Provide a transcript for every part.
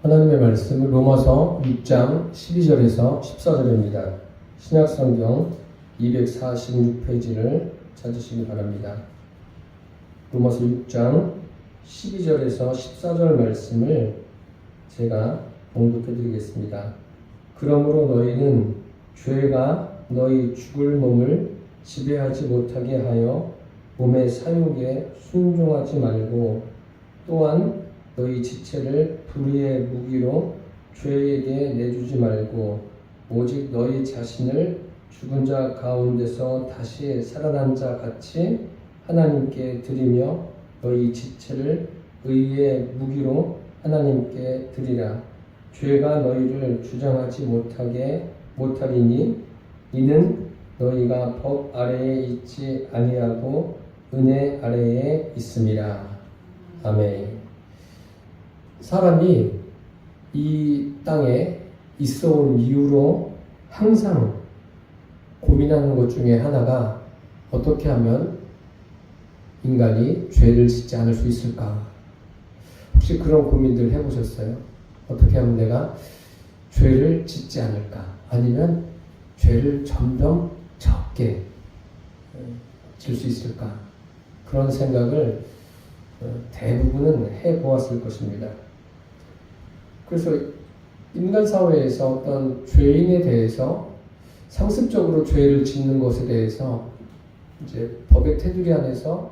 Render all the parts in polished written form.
하나님의 말씀은 로마서 6장 12절에서 14절입니다. 신약성경 246페이지를 찾으시기 바랍니다. 로마서 6장 12절에서 14절 말씀을 제가 봉독해 드리겠습니다. 그러므로 너희는 죄가 너희 죽을 몸을 지배하지 못하게 하여 몸의 사욕에 순종하지 말고 또한 너희 지체를 불의의 무기로 죄에게 내주지 말고 오직 너희 자신을 죽은 자 가운데서 다시 살아난 자 같이 하나님께 드리며 너희 지체를 의의 무기로 하나님께 드리라. 죄가 너희를 주장하지 못하리니 이는 너희가 법 아래에 있지 아니하고 은혜 아래에 있음이라. 아멘. 사람이 이 땅에 있어 온 이후로 항상 고민하는 것 중에 하나가 어떻게 하면 인간이 죄를 짓지 않을 수 있을까? 혹시 그런 고민들 해보셨어요? 어떻게 하면 내가 죄를 짓지 않을까? 아니면 죄를 점점 적게 질 수 있을까? 그런 생각을 대부분은 해보았을 것입니다. 그래서 인간 사회에서 어떤 죄인에 대해서 상습적으로 죄를 짓는 것에 대해서 이제 법의 테두리 안에서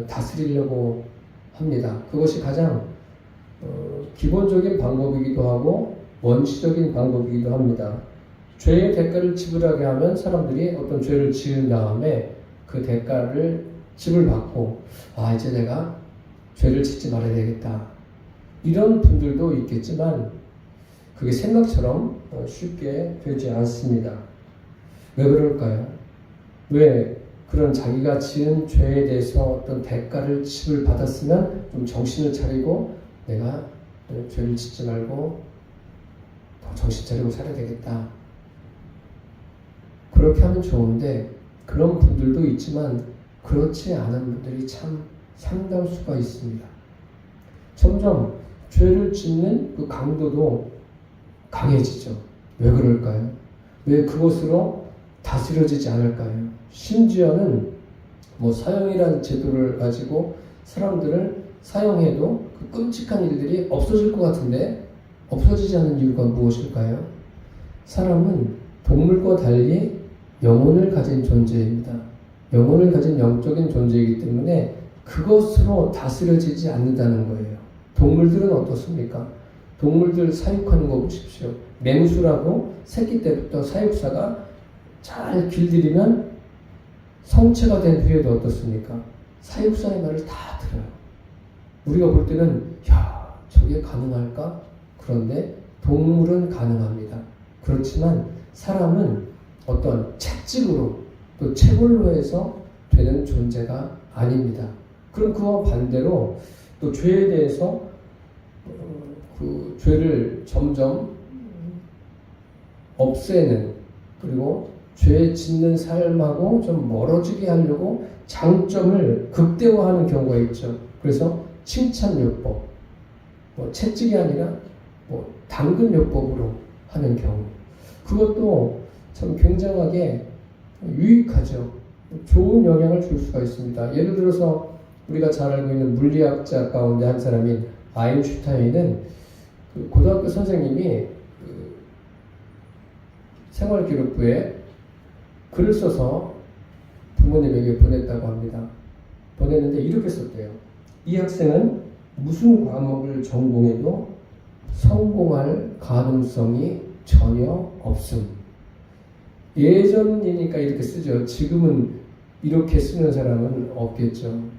다스리려고 합니다. 그것이 가장 기본적인 방법이기도 하고 원시적인 방법이기도 합니다. 죄의 대가를 지불하게 하면 사람들이 어떤 죄를 지은 다음에 그 대가를 지불받고 이제 내가 죄를 짓지 말아야 되겠다. 이런 분들도 있겠지만 그게 생각처럼 쉽게 되지 않습니다. 왜 그럴까요? 왜 그런 자기가 지은 죄에 대해서 어떤 대가를 지불받았으면 좀 정신을 차리고 내가 죄를 짓지 말고 더 정신 차리고 살아야 되겠다. 그렇게 하면 좋은데 그런 분들도 있지만 그렇지 않은 분들이 참 상당수가 있습니다. 점점 죄를 짓는 그 강도도 강해지죠. 왜 그럴까요? 왜 그것으로 다스려지지 않을까요? 심지어는 사형이라는 제도를 가지고 사람들을 사형해도 그 끔찍한 일들이 없어질 것 같은데 없어지지 않는 이유가 무엇일까요? 사람은 동물과 달리 영혼을 가진 존재입니다. 영혼을 가진 영적인 존재이기 때문에 그것으로 다스려지지 않는다는 거예요. 동물들은 어떻습니까? 동물들 사육하는 거 보십시오. 맹수라고 새끼 때부터 사육사가 잘 길들이면 성체가 된 후에도 어떻습니까? 사육사의 말을 다 들어요. 우리가 볼 때는 저게 가능할까? 그런데 동물은 가능합니다. 그렇지만 사람은 어떤 채찍으로 또 체벌로 해서 되는 존재가 아닙니다. 그럼 그와 반대로 또 죄에 대해서 그 죄를 점점 없애는 그리고 죄 짓는 삶하고 좀 멀어지게 하려고 장점을 극대화하는 경우가 있죠. 그래서 칭찬요법, 채찍이 아니라 당근요법으로 하는 경우. 그것도 참 굉장하게 유익하죠. 좋은 영향을 줄 수가 있습니다. 예를 들어서 우리가 잘 알고 있는 물리학자 가운데 한 사람인 아인슈타인은 그 고등학교 선생님이 그 생활기록부에 글을 써서 부모님에게 보냈다고 합니다. 보냈는데 이렇게 썼대요. 이 학생은 무슨 과목을 전공해도 성공할 가능성이 전혀 없음. 예전이니까 이렇게 쓰죠. 지금은 이렇게 쓰는 사람은 없겠죠.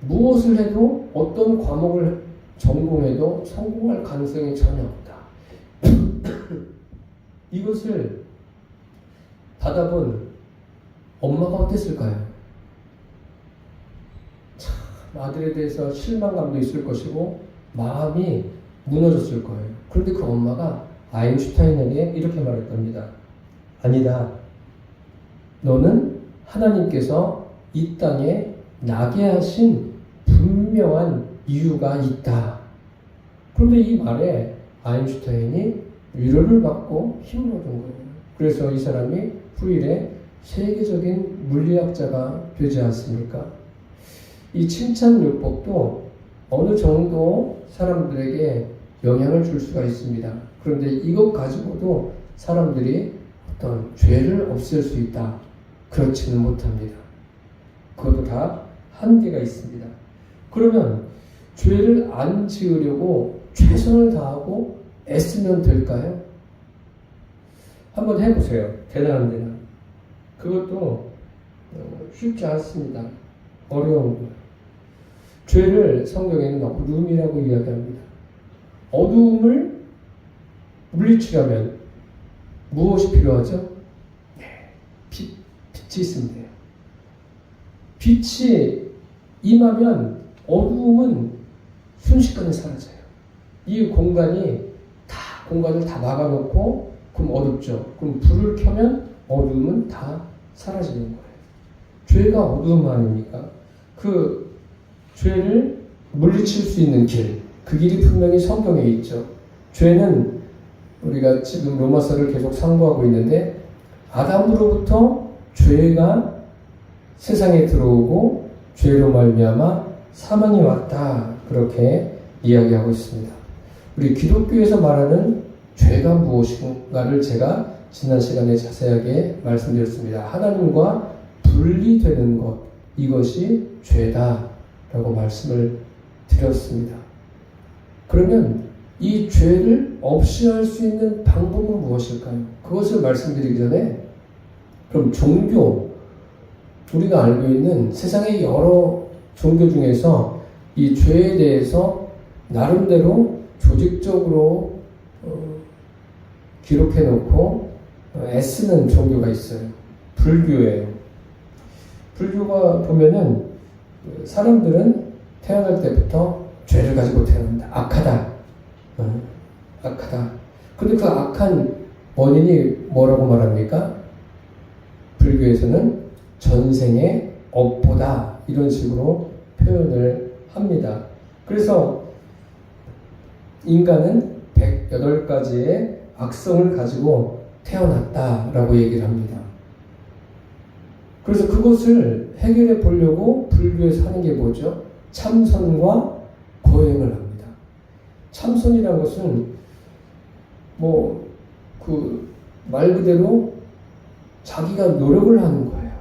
무엇을 해도 어떤 과목을 전공해도 성공할 가능성이 전혀 없다. 이것을 받아본 엄마가 어땠을까요? 참 아들에 대해서 실망감도 있을 것이고 마음이 무너졌을 거예요. 그런데 그 엄마가 아인슈타인에게 이렇게 말했답니다. 아니다. 너는 하나님께서 이 땅에 나게 하신 분명한 이유가 있다. 그런데 이 말에 아인슈타인이 위로를 받고 힘을 얻은 거예요. 그래서 이 사람이 후일에 세계적인 물리학자가 되지 않습니까? 이 칭찬요법도 어느 정도 사람들에게 영향을 줄 수가 있습니다. 그런데 이것 가지고도 사람들이 어떤 죄를 없앨 수 있다. 그렇지는 못합니다. 그것도 다 한계가 있습니다. 그러면 죄를 안 지으려고 최선을 다하고 애쓰면 될까요? 한번 해보세요. 대단한 데는. 그것도 쉽지 않습니다. 어려운 거예요. 죄를 성경에는 어둠이라고 이야기합니다. 어두움을 물리치려면 무엇이 필요하죠? 빛이 있으면 돼요. 빛이 임하면 어두움은 순식간에 사라져요. 이 공간을 다 막아놓고 그럼 어둡죠. 그럼 불을 켜면 어두움은 다 사라지는 거예요. 죄가 어두움 아닙니까? 그 죄를 물리칠 수 있는 길, 그 길이 분명히 성경에 있죠. 죄는 우리가 지금 로마서를 계속 상고하고 있는데 아담으로부터 죄가 세상에 들어오고 죄로 말미암아 사망이 왔다. 그렇게 이야기하고 있습니다. 우리 기독교에서 말하는 죄가 무엇인가를 제가 지난 시간에 자세하게 말씀드렸습니다. 하나님과 분리되는 것, 이것이 죄다라고 말씀을 드렸습니다. 그러면 이 죄를 없이 할 수 있는 방법은 무엇일까요? 그것을 말씀드리기 전에 그럼 종교, 우리가 알고 있는 세상의 여러 종교 중에서 이 죄에 대해서 나름대로 조직적으로 기록해 놓고 애쓰는 종교가 있어요. 불교예요. 불교가 보면은 사람들은 태어날 때부터 죄를 가지고 태어난다. 악하다. 악하다. 근데 그 악한 원인이 뭐라고 말합니까? 불교에서는 전생의 업보다 이런 식으로 표현을 합니다. 그래서 인간은 108가지의 악성을 가지고 태어났다라고 얘기를 합니다. 그래서 그것을 해결해 보려고 불교에서 하는 게 뭐죠? 참선과 고행을 합니다. 참선이라는 것은 말 그대로 자기가 노력을 하는 거예요.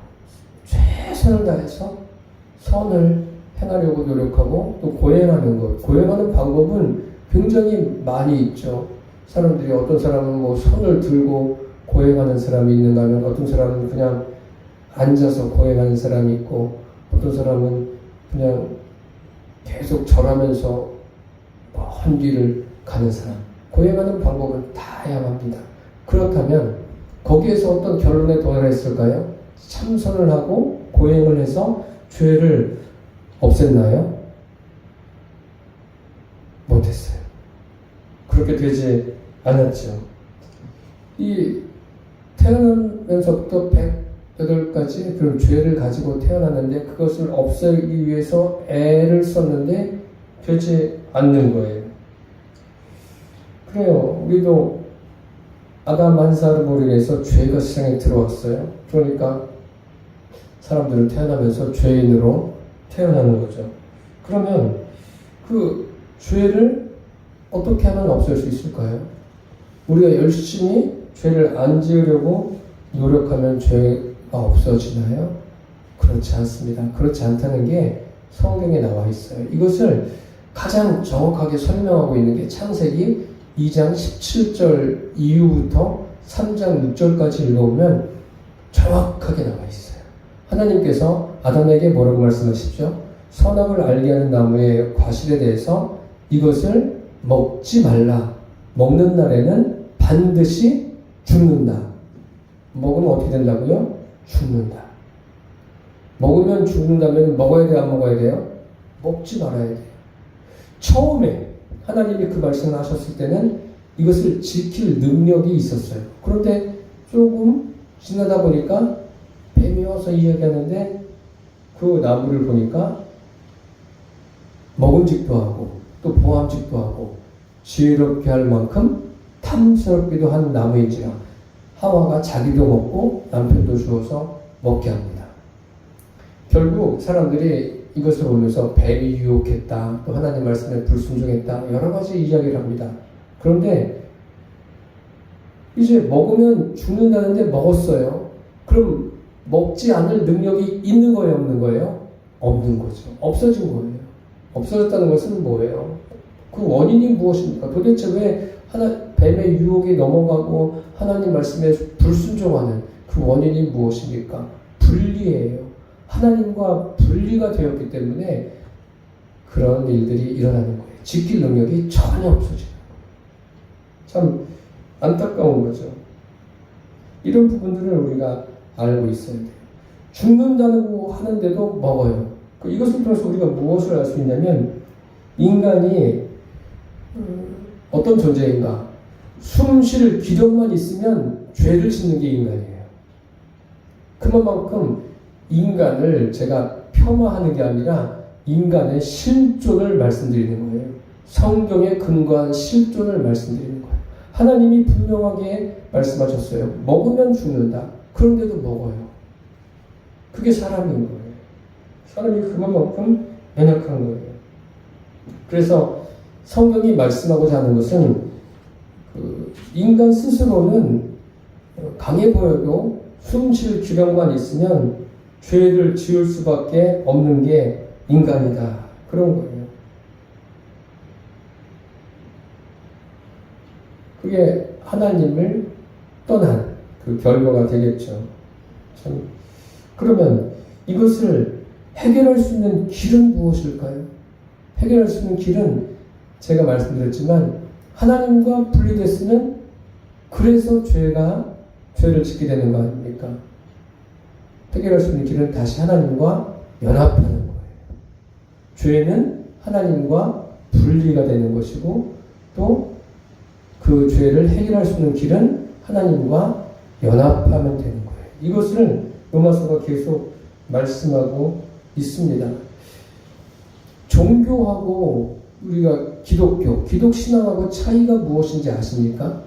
최선을 다해서 선을 행하려고 노력하고 또 고행하는 것. 고행하는 방법은 굉장히 많이 있죠. 사람들이 어떤 사람은 손을 들고 고행하는 사람이 있는가 하면 어떤 사람은 그냥 앉아서 고행하는 사람이 있고 어떤 사람은 그냥 계속 절하면서 먼 길을 가는 사람. 고행하는 방법은 다양합니다. 그렇다면 거기에서 어떤 결론에 도달했을까요? 참선을 하고 고행을 해서 죄를 없앴나요? 못했어요. 그렇게 되지 않았죠. 이 태어나면서부터 108가지 그런 죄를 가지고 태어났는데 그것을 없애기 위해서 애를 썼는데 되지 않는 거예요. 그래요. 우리도 아담 한사르모리로 해서 죄가 세상에 들어왔어요. 그러니까 사람들은 태어나면서 죄인으로 태어나는 거죠. 그러면 그 죄를 어떻게 하면 없앨 수 있을까요? 우리가 열심히 죄를 안 지으려고 노력하면 죄가 없어지나요? 그렇지 않습니다. 그렇지 않다는 게 성경에 나와 있어요. 이것을 가장 정확하게 설명하고 있는 게 창세기 2장 17절 이후부터 3장 6절까지 읽어보면 정확하게 나와 있어요. 하나님께서 아담에게 뭐라고 말씀하시죠? 선악을 알게 하는 나무의 과실에 대해서 이것을 먹지 말라. 먹는 날에는 반드시 죽는다. 먹으면 어떻게 된다고요? 죽는다. 먹으면 죽는다면 먹어야 돼요? 안 먹어야 돼요? 먹지 말아야 돼요. 처음에 하나님이 그 말씀을 하셨을 때는 이것을 지킬 능력이 있었어요. 그런데 조금 지나다 보니까 뱀이 와서 이야기하는데 그 나무를 보니까 먹음직도 하고 또 보암직도 하고 지혜롭게 할 만큼 탐스럽기도 한 나무인지라 하와가 자기도 먹고 남편도 주어서 먹게 합니다. 결국 사람들이 이것을 보면서 뱀이 유혹했다, 또 하나님 말씀에 불순종했다, 여러 가지 이야기를 합니다. 그런데 이제 먹으면 죽는다는데 먹었어요. 그럼 먹지 않을 능력이 있는 거예요, 없는 거예요? 없는 거죠. 없어진 거예요. 없어졌다는 것은 뭐예요? 그 원인이 무엇입니까? 도대체 왜 뱀의 유혹에 넘어가고 하나님 말씀에 불순종하는 그 원인이 무엇입니까? 분리예요. 하나님과 분리가 되었기 때문에 그런 일들이 일어나는 거예요. 지킬 능력이 전혀 없어지는 거예요. 참 안타까운 거죠. 이런 부분들을 우리가 알고 있어야 돼요. 죽는다고 하는데도 먹어요. 이것을 통해서 우리가 무엇을 알 수 있냐면 인간이 어떤 존재인가? 숨 쉴 기력만 있으면 죄를 짓는 게 인간이에요. 그만큼 인간을 제가 폄하하는 게 아니라 인간의 실존을 말씀드리는 거예요. 성경에 근거한 실존을 말씀드리는 거예요. 하나님이 분명하게 말씀하셨어요. 먹으면 죽는다. 그런데도 먹어요. 그게 사람인 거예요. 사람이 그만큼 연약한 거예요. 그래서 성경이 말씀하고자 하는 것은 인간 스스로는 강해 보여도 숨쉴 기력만 있으면 죄를 지을 수밖에 없는 게 인간이다. 그런 거예요. 그게 하나님을 떠난 그 결과가 되겠죠. 참. 그러면 이것을 해결할 수 있는 길은 무엇일까요? 해결할 수 있는 길은 제가 말씀드렸지만 하나님과 분리됐으면 그래서 죄를 짓게 되는 거 아닙니까? 해결할 수 있는 길은 다시 하나님과 연합하는 거예요. 죄는 하나님과 분리가 되는 것이고 또 그 죄를 해결할 수 있는 길은 하나님과 연합하면 되는 거예요. 이것을 로마서가 계속 말씀하고 있습니다. 종교하고 우리가 기독신앙하고 차이가 무엇인지 아십니까?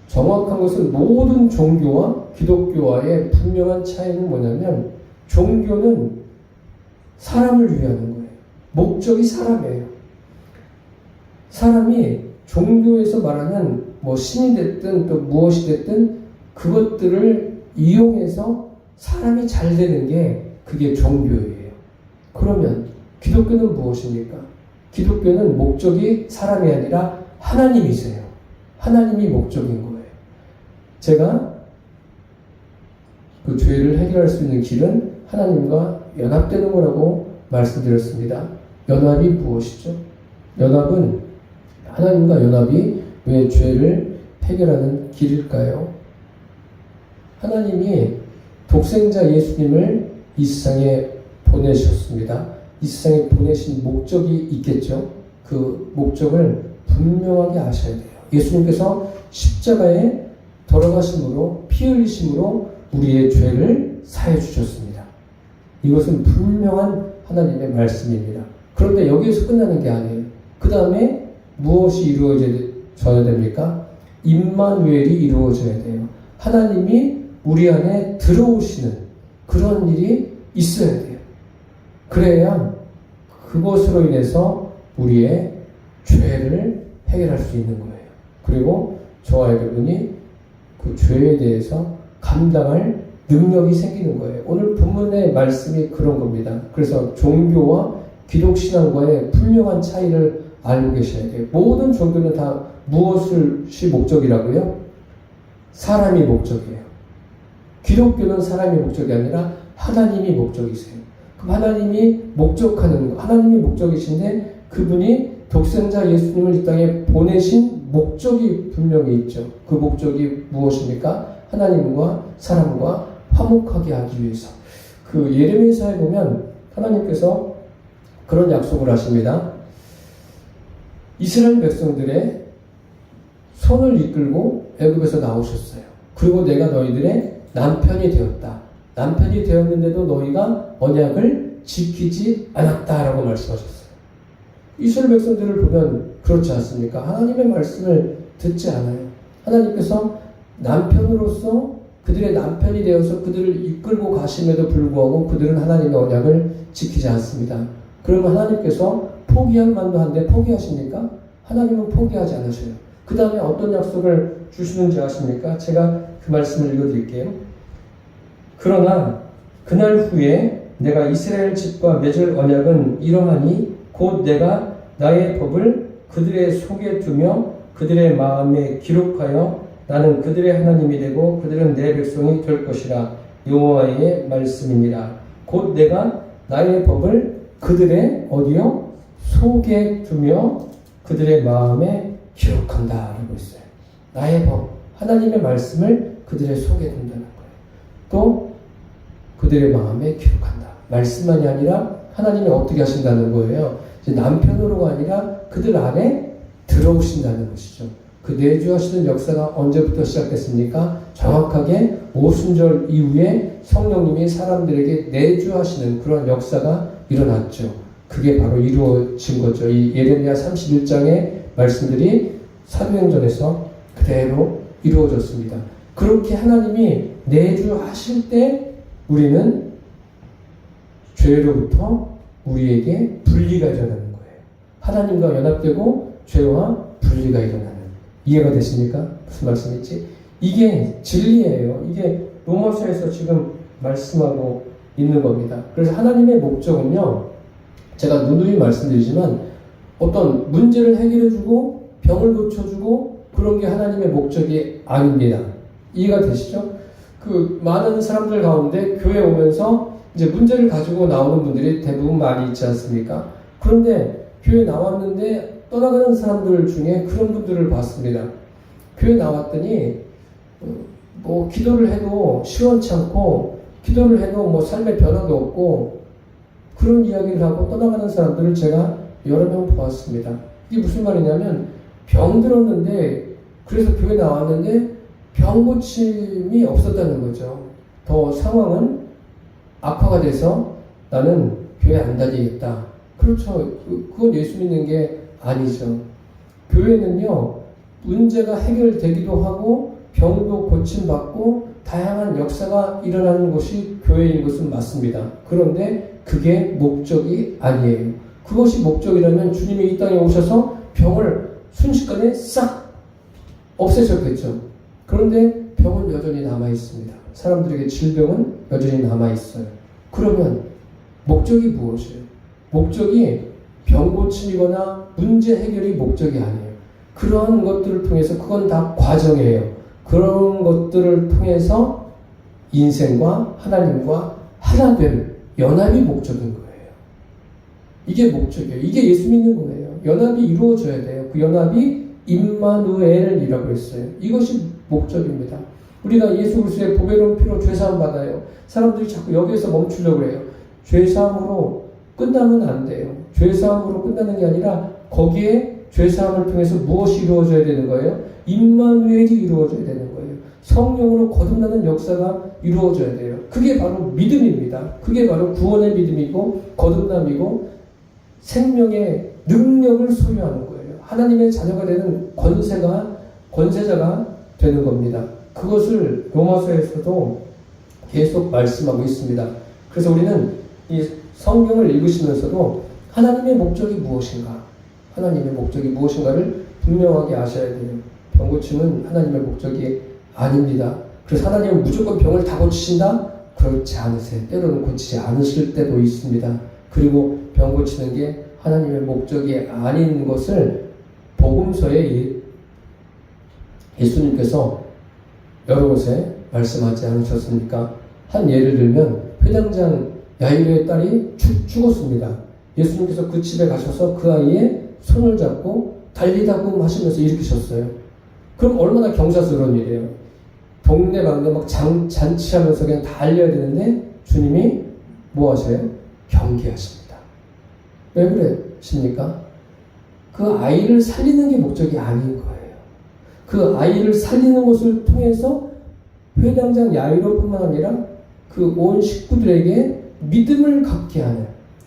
정확한 것은 모든 종교와 기독교와의 분명한 차이는 뭐냐면 종교는 사람을 위하는 거예요. 목적이 사람이에요. 사람이 종교에서 말하는 신이 됐든 또 무엇이 됐든 그것들을 이용해서 사람이 잘 되는 게 그게 종교예요. 그러면 기독교는 무엇입니까? 기독교는 목적이 사람이 아니라 하나님이세요. 하나님이 목적인 거예요. 제가 그 죄를 해결할 수 있는 길은 하나님과 연합되는 거라고 말씀드렸습니다. 연합이 무엇이죠? 연합은 하나님과 연합이 왜 죄를 해결하는 길일까요? 하나님이 독생자 예수님을 이 세상에 보내셨습니다. 이 세상에 보내신 목적이 있겠죠. 그 목적을 분명하게 아셔야 돼요. 예수님께서 십자가에 돌아가심으로 피 흘리심으로 우리의 죄를 사해 주셨습니다. 이것은 분명한 하나님의 말씀입니다. 그런데 여기에서 끝나는 게 아니에요. 그 다음에 무엇이 이루어져야 됩니까? 임마누엘이 이루어져야 돼요. 하나님이 우리 안에 들어오시는 그런 일이 있어야 돼요. 그래야 그것으로 인해서 우리의 죄를 해결할 수 있는 거예요. 그리고 저와 여러분이 그 죄에 대해서 감당할 능력이 생기는 거예요. 오늘 본문의 말씀이 그런 겁니다. 그래서 종교와 기독신앙과의 분명한 차이를 알고 계셔야 돼요. 모든 종교는 다 무엇이 목적이라고요? 사람이 목적이에요. 기독교는 사람이 목적이 아니라 하나님이 목적이세요. 그럼 하나님이 하나님이 목적이신데 그분이 독생자 예수님을 이 땅에 보내신 목적이 분명히 있죠. 그 목적이 무엇입니까? 하나님과 사람과 화목하게 하기 위해서. 그 예레미야서에 보면 하나님께서 그런 약속을 하십니다. 이스라엘 백성들의 손을 이끌고 애굽에서 나오셨어요. 그리고 내가 너희들의 남편이 되었다. 남편이 되었는데도 너희가 언약을 지키지 않았다라고 말씀하셨어요. 이스라엘 백성들을 보면 그렇지 않습니까? 하나님의 말씀을 듣지 않아요. 하나님께서 남편으로서 그들의 남편이 되어서 그들을 이끌고 가심에도 불구하고 그들은 하나님의 언약을 지키지 않습니다. 그러면 하나님께서 포기할 만도 한데 포기하십니까? 하나님은 포기하지 않으셔요. 그 다음에 어떤 약속을 주시는지 아십니까? 제가 그 말씀을 읽어드릴게요. 그러나 그날 후에 내가 이스라엘 집과 맺을 언약은 이러하니 곧 내가 나의 법을 그들의 속에 두며 그들의 마음에 기록하여 나는 그들의 하나님이 되고 그들은 내 백성이 될 것이라. 여호와의 말씀이니라. 곧 내가 나의 법을 그들의 어디요? 속에 두며 그들의 마음에 기록한다 라고 했어요. 나의 법, 하나님의 말씀을 그들의 속에 둔다는 거예요. 또 그들의 마음에 기록한다. 말씀만이 아니라 하나님이 어떻게 하신다는 거예요. 이제 남편으로가 아니라 그들 안에 들어오신다는 것이죠. 그 내주하시는 역사가 언제부터 시작됐습니까? 정확하게 오순절 이후에 성령님이 사람들에게 내주하시는 그런 역사가 일어났죠. 그게 바로 이루어진 거죠. 이 예레미야 31장의 말씀들이 사도행전에서 그대로 이루어졌습니다. 그렇게 하나님이 내주하실 때 우리는 죄로부터 우리에게 분리가 일어나는 거예요. 하나님과 연합되고 죄와 분리가 일어나는. 이해가 되십니까? 무슨 말씀인지? 이게 진리예요. 이게 로마서에서 지금 말씀하고 있는 겁니다. 그래서 하나님의 목적은요, 제가 누누이 말씀드리지만 어떤 문제를 해결해주고 병을 고쳐주고 그런 게 하나님의 목적이 아닙니다. 이해가 되시죠? 그 많은 사람들 가운데 교회 오면서 이제 문제를 가지고 나오는 분들이 대부분 많이 있지 않습니까? 그런데 교회 나왔는데 떠나가는 사람들 중에 그런 분들을 봤습니다. 교회 나왔더니 뭐 기도를 해도 시원치 않고 기도를 해도 뭐 삶의 변화도 없고 그런 이야기를 하고 떠나가는 사람들을 제가 여러 명 보았습니다. 이게 무슨 말이냐면 병 들었는데 그래서 교회 나왔는데 병 고침이 없었다는 거죠. 더 상황은 악화가 돼서 나는 교회 안 다니겠다. 그렇죠. 그건 예수 믿는 게 아니죠. 교회는요, 문제가 해결되기도 하고 병도 고침받고 다양한 역사가 일어나는 곳이 교회인 것은 맞습니다. 그런데 그게 목적이 아니에요. 그것이 목적이라면 주님이 이 땅에 오셔서 병을 순식간에 싹 없애셨겠죠. 그런데 병은 여전히 남아있습니다. 사람들에게 질병은 여전히 남아있어요. 그러면 목적이 무엇이에요? 목적이 병 고침이거나 문제 해결이 목적이 아니에요. 그러한 것들을 통해서 그건 다 과정이에요. 그런 것들을 통해서 인생과 하나님과 하나 될 연합이 목적인 거예요. 이게 목적이에요. 이게 예수 믿는 거예요. 연합이 이루어져야 돼요. 그 연합이 임마누엘이라고 했어요. 이것이 목적입니다. 우리가 예수 그리스도의 보배로운 피로 죄사함 받아요. 사람들이 자꾸 여기에서 멈추려고 해요. 죄사함으로 끝나면 안 돼요. 죄사함으로 끝나는 게 아니라 거기에 죄사함을 통해서 무엇이 이루어져야 되는 거예요? 임마누엘이 이루어져야 되는 거예요. 성령으로 거듭나는 역사가 이루어져야 돼요. 그게 바로 믿음입니다. 그게 바로 구원의 믿음이고 거듭남이고 생명의 능력을 소유하는 거예요. 하나님의 자녀가 되는 권세자가 되는 겁니다. 그것을 로마서에서도 계속 말씀하고 있습니다. 그래서 우리는 이 성경을 읽으시면서도 하나님의 목적이 무엇인가? 하나님의 목적이 무엇인가를 분명하게 아셔야 돼요. 병 고침은 하나님의 목적이 아닙니다. 그래서 하나님은 무조건 병을 다 고치신다? 그렇지 않으세요. 때로는 고치지 않으실 때도 있습니다. 그리고 병 고치는 게 하나님의 목적이 아닌 것을 복음서에 예수님께서 여러 곳에 말씀하지 않으셨습니까? 한 예를 들면 회당장 야이로의 딸이 죽었습니다. 예수님께서 그 집에 가셔서 그 아이의 손을 잡고 달리다고 하시면서 일으키셨어요. 그럼 얼마나 경사스러운 일이에요. 동네방네 막 잔치하면서 그냥 달려야 되는데 주님이 뭐 하세요? 경계하십니다. 왜 그러십니까? 그 아이를 살리는 게 목적이 아닌 거예요. 그 아이를 살리는 것을 통해서 회당장 야이로뿐만 아니라 그 온 식구들에게 믿음을 갖게 하는,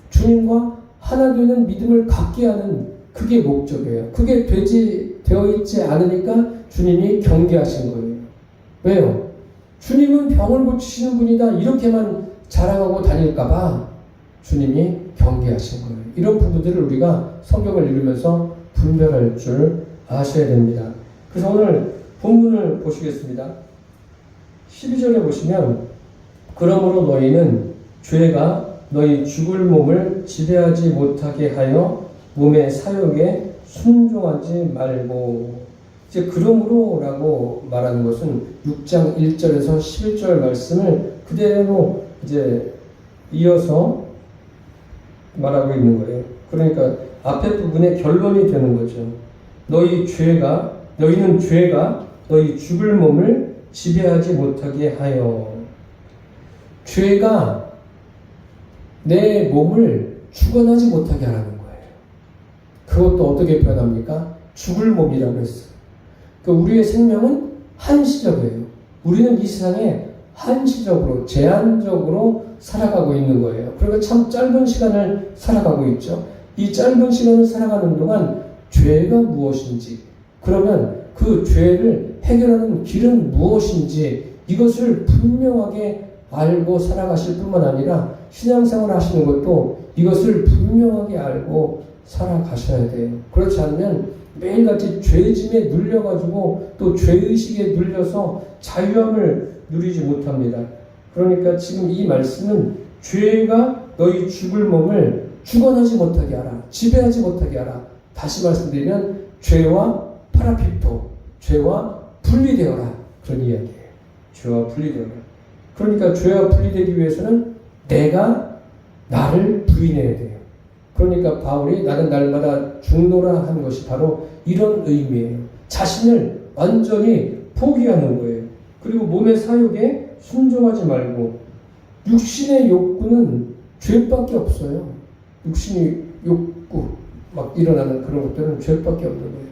주님과 하나 되는 믿음을 갖게 하는 그게 목적이에요. 그게 되어 있지 않으니까 주님이 경계하신 거예요. 왜요? 주님은 병을 고치시는 분이다 이렇게만 자랑하고 다닐까봐 주님이 경계하신 거예요. 이런 부분들을 우리가 성경을 읽으면서 분별할 줄 아셔야 됩니다. 그래서 오늘 본문을 보시겠습니다. 12절에 보시면 그러므로 너희는 죄가 너희 죽을 몸을 지배하지 못하게 하여 몸의 사욕에 순종하지 말고. 이제 그러므로라고 말하는 것은 6장 1절에서 11절 말씀을 그대로 이제 이어서 말하고 있는 거예요. 그러니까 앞에 부분의 결론이 되는 거죠. 너희는 죄가 너희 죽을 몸을 지배하지 못하게 하여. 죄가 내 몸을 주관하지 못하게 하라는 거예요. 그것도 어떻게 표현합니까? 죽을 몸이라고 했어요. 그러니까 우리의 생명은 한시적이에요. 우리는 이 세상에 한시적으로, 제한적으로 살아가고 있는 거예요. 그러니까 참 짧은 시간을 살아가고 있죠. 이 짧은 시간을 살아가는 동안 죄가 무엇인지, 그러면 그 죄를 해결하는 길은 무엇인지 이것을 분명하게 알고 살아가실 뿐만 아니라 신앙생활을 하시는 것도 이것을 분명하게 알고 살아가셔야 돼요. 그렇지 않으면 매일같이 죄짐에 눌려가지고 또 죄의식에 눌려서 자유함을 누리지 못합니다. 그러니까 지금 이 말씀은 죄가 너희 죽을 몸을 주관하지 못하게 하라. 지배하지 못하게 하라. 다시 말씀드리면 죄와 파라피토, 죄와 분리되어라. 그런 이야기예요. 죄와 분리되어라. 그러니까 죄와 분리되기 위해서는 내가 나를 부인해야 돼요. 그러니까 바울이 나는 날마다 죽노라 한 것이 바로 이런 의미예요. 자신을 완전히 포기하는 거예요. 그리고 몸의 사욕에 순종하지 말고. 육신의 욕구는 죄밖에 없어요. 육신의 욕구 막 일어나는 그런 것들은 죄밖에 없는 거예요.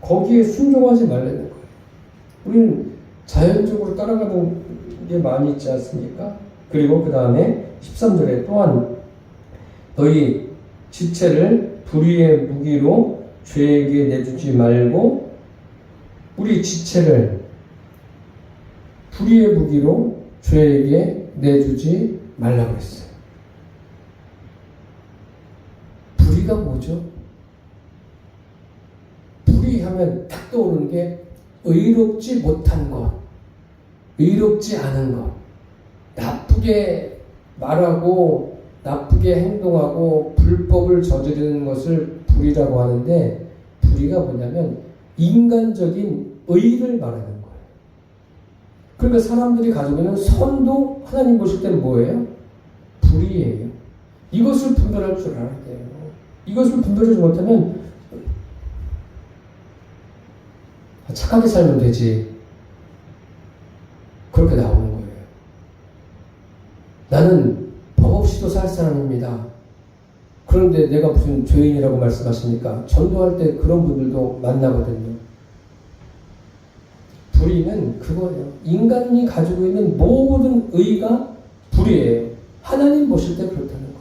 거기에 순종하지 말라는 거예요. 우리는 자연적으로 따라가는 게 많이 있지 않습니까? 그리고 그 다음에 13절에 또한 너희 지체를 불의의 무기로 죄에게 내주지 말고. 우리 지체를 불의의 무기로 죄에게 내주지 말라고 했어요. 불의가 뭐죠? 불의하면 딱 떠오르는 게 의롭지 못한 것, 의롭지 않은 것, 나쁘게 말하고 나쁘게 행동하고 불법을 저지르는 것을 불의라고 하는데, 불의가 뭐냐면 인간적인 의를 말하는 거예요. 그러니까 사람들이 가지고 있는 선도 하나님 보실 때는 뭐예요? 불의예요. 이것을 분별할 줄 알아야 돼요. 이것을 분별하지 못하면 착하게 살면 되지, 그렇게 나오는 거예요. 나는 법 없이도 살 사람입니다. 그런데 내가 무슨 죄인이라고 말씀하십니까? 전도할 때 그런 분들도 만나거든요. 불의는 그거예요. 인간이 가지고 있는 모든 의가 불의예요. 하나님 보실 때 그렇다는 거예요.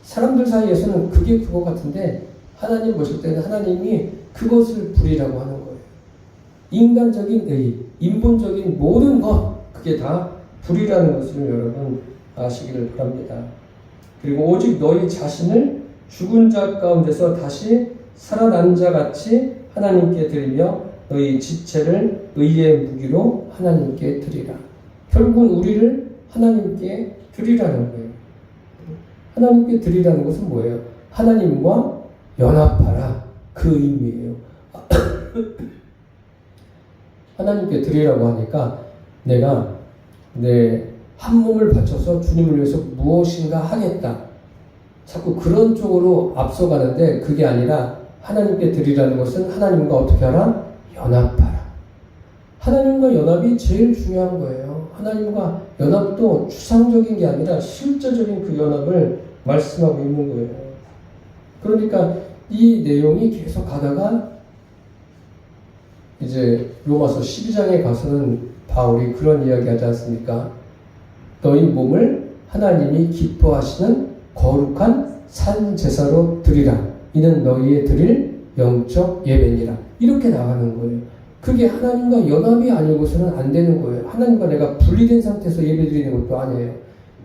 사람들 사이에서는 그게 그거 같은데 하나님 보실 때는 하나님이 그것을 불의라고 하는 거예요. 인간적인 의, 인본적인 모든 것, 그게 다 불의라는 것을 여러분 아시기를 바랍니다. 그리고 오직 너희 자신을 죽은 자 가운데서 다시 살아난 자 같이 하나님께 드리며 너희 지체를 의의 무기로 하나님께 드리라. 결국은 우리를 하나님께 드리라는 거예요. 하나님께 드리라는 것은 뭐예요? 하나님과 연합하라, 그 의미예요. 하나님께 드리라고 하니까 내가 내 한 몸을 바쳐서 주님을 위해서 무엇인가 하겠다, 자꾸 그런 쪽으로 앞서가는데, 그게 아니라 하나님께 드리라는 것은 하나님과 어떻게 하라? 연합하라. 하나님과 연합이 제일 중요한 거예요. 하나님과 연합도 추상적인 게 아니라 실제적인 그 연합을 말씀하고 있는 거예요. 그러니까 이 내용이 계속 가다가 이제 로마서 12장에 가서는 바울이 그런 이야기 하지 않습니까? 너희 몸을 하나님이 기뻐하시는 거룩한 산 제사로 드리라. 이는 너희의 드릴 영적 예배니라. 이렇게 나가는 거예요. 그게 하나님과 연합이 아니고서는 안 되는 거예요. 하나님과 내가 분리된 상태에서 예배 드리는 것도 아니에요.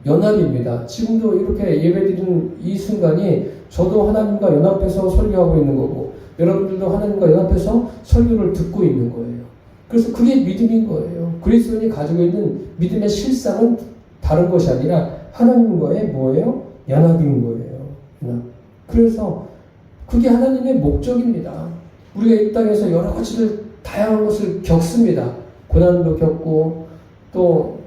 연합입니다. 지금도 이렇게 예배 드리는 이 순간이 저도 하나님과 연합해서 설교하고 있는 거고 여러분들도 하나님과 연합해서 설교를 듣고 있는 거예요. 그래서 그게 믿음인 거예요. 그리스도인이 가지고 있는 믿음의 실상은 다른 것이 아니라 하나님과의 뭐예요? 연합인 거예요. 연합. 그래서 그게 하나님의 목적입니다. 우리가 이 땅에서 여러 가지를 다양한 것을 겪습니다. 고난도 겪고 또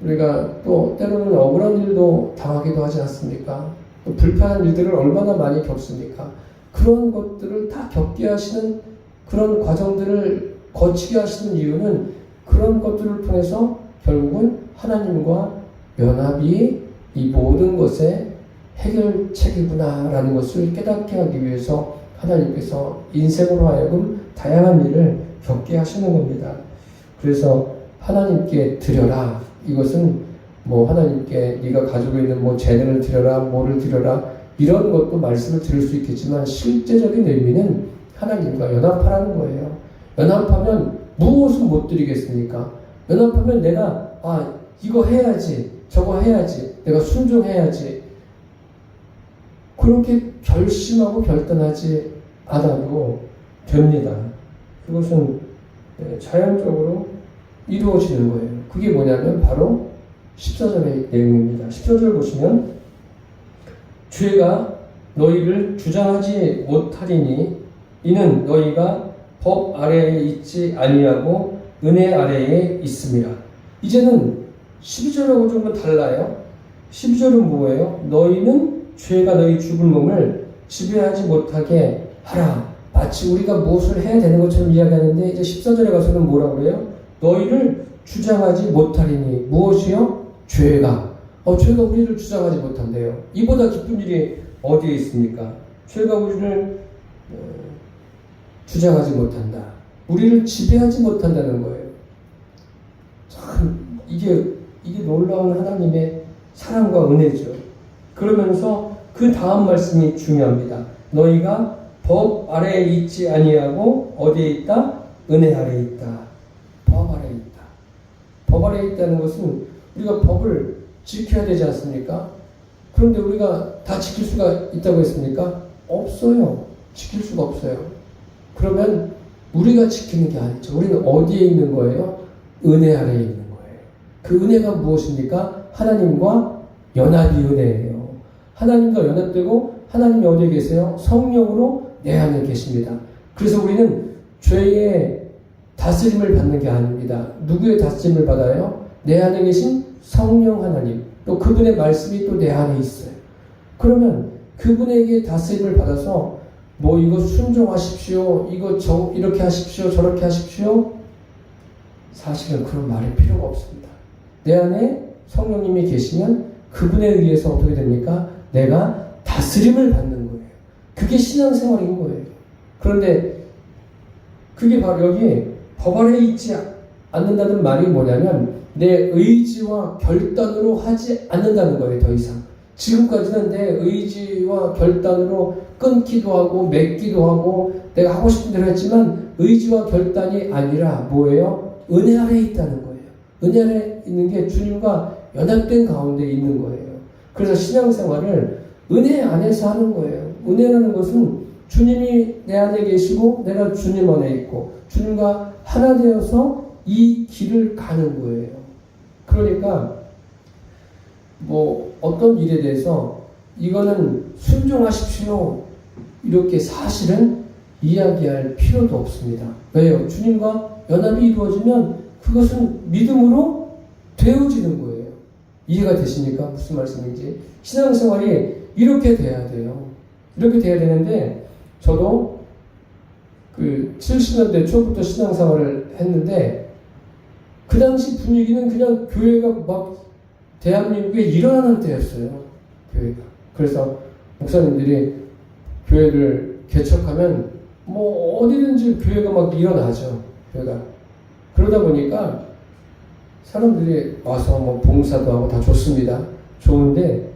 우리가 또 때로는 억울한 일도 당하기도 하지 않습니까? 또 불편한 일들을 얼마나 많이 겪습니까? 그런 것들을 다 겪게 하시는 그런 과정들을 거치게 하시는 이유는 그런 것들을 통해서 결국은 하나님과 연합이 이 모든 것의 해결책이구나라는 것을 깨닫게 하기 위해서 하나님께서 인생으로 하여금 다양한 일을 겪게 하시는 겁니다. 그래서 하나님께 드려라. 이것은 뭐 하나님께 네가 가지고 있는 뭐 재능을 드려라, 뭐를 드려라 이런 것도 말씀을 드릴 수 있겠지만 실제적인 의미는 하나님과 연합하라는 거예요. 연합하면 무엇은 못 드리겠습니까? 연합하면 내가 이거 해야지, 저거 해야지, 내가 순종해야지. 그렇게 결심하고 결단하지 않아도 됩니다. 그것은 자연적으로 이루어지는 거예요. 그게 뭐냐면 바로 14절의 내용입니다. 14절 보시면 죄가 너희를 주장하지 못하리니 이는 너희가 법 아래에 있지 아니하고 은혜 아래에 있음이라. 이제는 12절하고 조금 달라요. 12절은 뭐예요? 너희는 죄가 너희 죽은 몸을 지배하지 못하게 하라. 마치 우리가 무엇을 해야 되는 것처럼 이야기하는데 이제 14절에 가서는 뭐라고 그래요? 너희를 주장하지 못하리니 무엇이요? 죄가. 죄가 우리를 주장하지 못한대요. 이보다 기쁜 일이 어디에 있습니까? 죄가 우리를 주장하지 못한다. 우리를 지배하지 못한다는 거예요. 참 이게 놀라운 하나님의 사랑과 은혜죠. 그러면서 그 다음 말씀이 중요합니다. 너희가 법 아래에 있지 아니하고 어디에 있다? 은혜 아래에 있다. 법 아래에 있다. 법 아래에 있다는 것은 우리가 법을 지켜야 되지 않습니까? 그런데 우리가 다 지킬 수가 있다고 했습니까? 없어요. 지킬 수가 없어요. 그러면 우리가 지키는 게 아니죠. 우리는 어디에 있는 거예요? 은혜 아래에 있는 거예요. 그 은혜가 무엇입니까? 하나님과 연합이 은혜예요. 하나님과 연합되고 하나님이 어디에 계세요? 성령으로 내 안에 계십니다. 그래서 우리는 죄의 다스림을 받는 게 아닙니다. 누구의 다스림을 받아요? 내 안에 계신 성령 하나님, 또 그분의 말씀이 또 내 안에 있어요. 그러면 그분에게 다스림을 받아서 뭐 이거 순종하십시오, 이거 이렇게 하십시오, 저렇게 하십시오. 사실은 그런 말이 필요가 없습니다. 내 안에 성령님이 계시면 그분에 의해서 어떻게 됩니까? 내가 다스림을 받는 거예요. 그게 신앙생활인 거예요. 그런데 그게 바로 여기 법 아래에 있지 않는다는 말이 뭐냐면 내 의지와 결단으로 하지 않는다는 거예요. 더 이상. 지금까지는 내 의지와 결단으로 끊기도 하고 맺기도 하고 내가 하고 싶은 대로 했지만 의지와 결단이 아니라 뭐예요? 은혜 아래에 있다는 거예요. 은혜 아래에 있는 게 주님과 연합된 가운데 있는 거예요. 그래서 신앙생활을 은혜 안에서 하는 거예요. 은혜라는 것은 주님이 내 안에 계시고 내가 주님 안에 있고 주님과 하나 되어서 이 길을 가는 거예요. 그러니까 뭐 어떤 일에 대해서 이거는 순종하십시오 이렇게 사실은 이야기할 필요도 없습니다. 왜요? 주님과 연합이 이루어지면 그것은 믿음으로 되어지는 거예요. 이해가 되십니까? 무슨 말씀인지. 신앙생활이 이렇게 돼야 돼요. 이렇게 돼야 되는데 저도 그 70년대 초부터 신앙생활을 했는데 그 당시 분위기는 그냥 교회가 막 대한민국에 일어나는 때였어요. 교회가. 그래서 목사님들이 교회를 개척하면 뭐 어디든지 교회가 막 일어나죠. 교회가. 그러다 보니까 사람들이 와서 뭐 봉사도 하고 다 좋습니다. 좋은데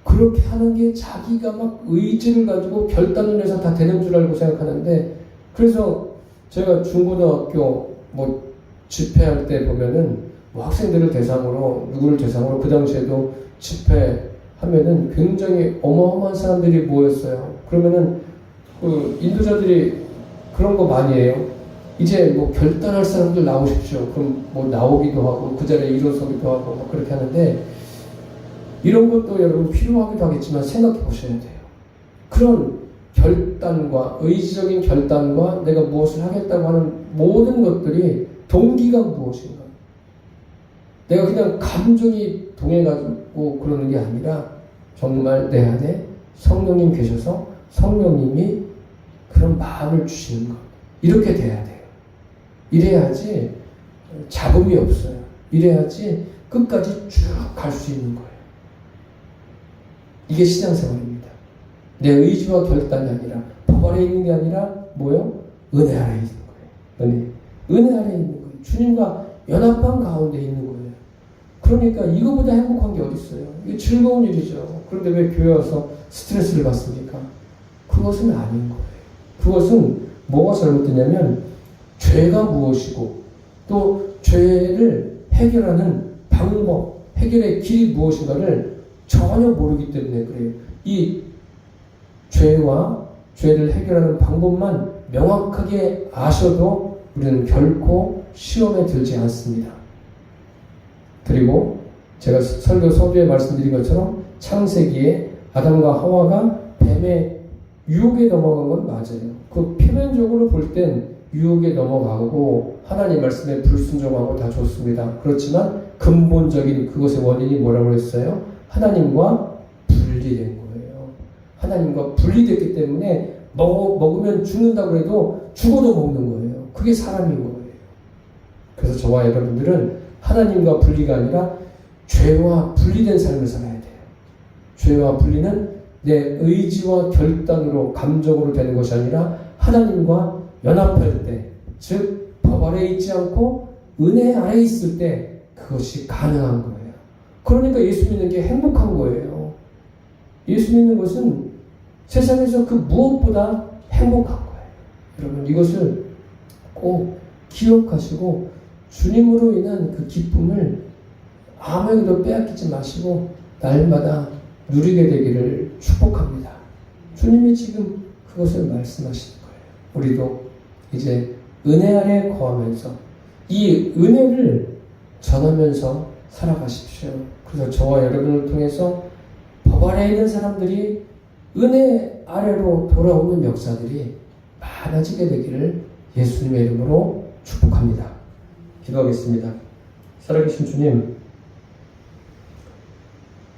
그 그렇게 하는 게 자기가 막 의지를 가지고 결단을 해서 다 되는 줄 알고 생각하는데, 그래서 제가 중고등학교 뭐 집회할 때 보면은 뭐 학생들을 대상으로, 누구를 대상으로, 그 당시에도 집회하면은 굉장히 어마어마한 사람들이 모였어요. 그러면은 그 인도자들이 그런 거 많이 해요. 이제 뭐 결단할 사람들 나오십시오. 그럼 뭐 나오기도 하고 그 자리에 일어서기도 하고 뭐 그렇게 하는데, 이런 것도 여러분 필요하기도 하겠지만 생각해 보셔야 돼요. 그런 결단과 의지적인 결단과 내가 무엇을 하겠다고 하는 모든 것들이 동기가 무엇인가? 내가 그냥 감정이 동해가지고 그러는 게 아니라 정말 내 안에 성령님 계셔서 성령님이 그런 마음을 주시는 것. 이렇게 돼야 돼요. 이래야지 잡음이 없어요. 이래야지 끝까지 쭉 갈 수 있는 거예요. 이게 신앙생활입니다. 내 의지와 결단이 아니라 법 아래 있는 게 아니라 뭐요? 은혜 아래 있는 거예요. 은혜 아래 있는 거예요. 주님과 연합한 가운데 있는 거예요. 그러니까 이거보다 행복한 게 어디 있어요? 이게 즐거운 일이죠. 그런데 왜 교회 와서 스트레스를 받습니까? 그것은 아닌 거예요. 그것은 뭐가 잘못되냐면 죄가 무엇이고 또 죄를 해결하는 방법, 해결의 길이 무엇인가를 전혀 모르기 때문에 그래요. 이 죄와 죄를 해결하는 방법만 명확하게 아셔도 우리는 결코 시험에 들지 않습니다. 그리고 제가 설교 서두에 말씀드린 것처럼 창세기에 아담과 하와가 뱀의 유혹에 넘어간 건 맞아요. 그 표면적으로 볼 땐 유혹에 넘어가고 하나님 말씀에 불순종하고 다 좋습니다. 그렇지만 근본적인 그것의 원인이 뭐라고 했어요? 하나님과 분리된 거예요. 하나님과 분리됐기 때문에 먹으면 죽는다고 해도 죽어도 먹는 거예요. 그게 사람인 거예요. 그래서 저와 여러분들은 하나님과 분리가 아니라 죄와 분리된 삶을 살아야 돼요. 죄와 분리는 내 의지와 결단으로 감정으로 되는 것이 아니라 하나님과 연합할 때, 즉 법 아래 있지 않고 은혜 아래 있을 때 그것이 가능한 거예요. 그러니까 예수 믿는 게 행복한 거예요. 예수 믿는 것은 세상에서 그 무엇보다 행복한 거예요. 여러분 이것을 꼭 기억하시고 주님으로 인한 그 기쁨을 아무에게도 빼앗기지 마시고 날마다 누리게 되기를 축복합니다. 주님이 지금 그것을 말씀하시는 거예요. 우리도 이제 은혜 아래 거하면서 이 은혜를 전하면서 살아가십시오. 그래서 저와 여러분을 통해서 법 아래 있는 사람들이 은혜 아래로 돌아오는 역사들이 많아지게 되기를 예수님의 이름으로 축복합니다. 기도하겠습니다. 살아계신 주님,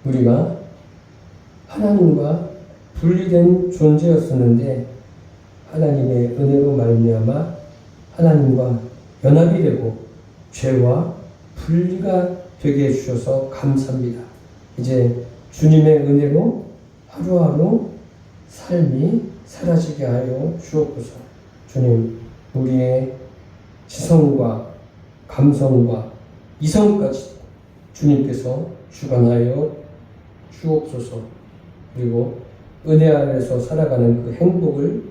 우리가 하나님과 분리된 존재였었는데 하나님의 은혜로 말미암아 하나님과 연합이 되고 죄와 분리가 되게 해주셔서 감사합니다. 이제 주님의 은혜로 하루하루 삶이 사라지게 하여 주옵소서. 주님, 우리의 지성과 감성과 이성까지 주님께서 주관하여 주옵소서. 그리고 은혜 안에서 살아가는 그 행복을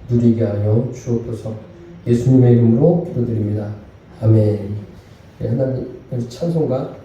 누리게 하여 주옵소서. 예수님의 이름으로 기도드립니다. 아멘. 하나님 찬송가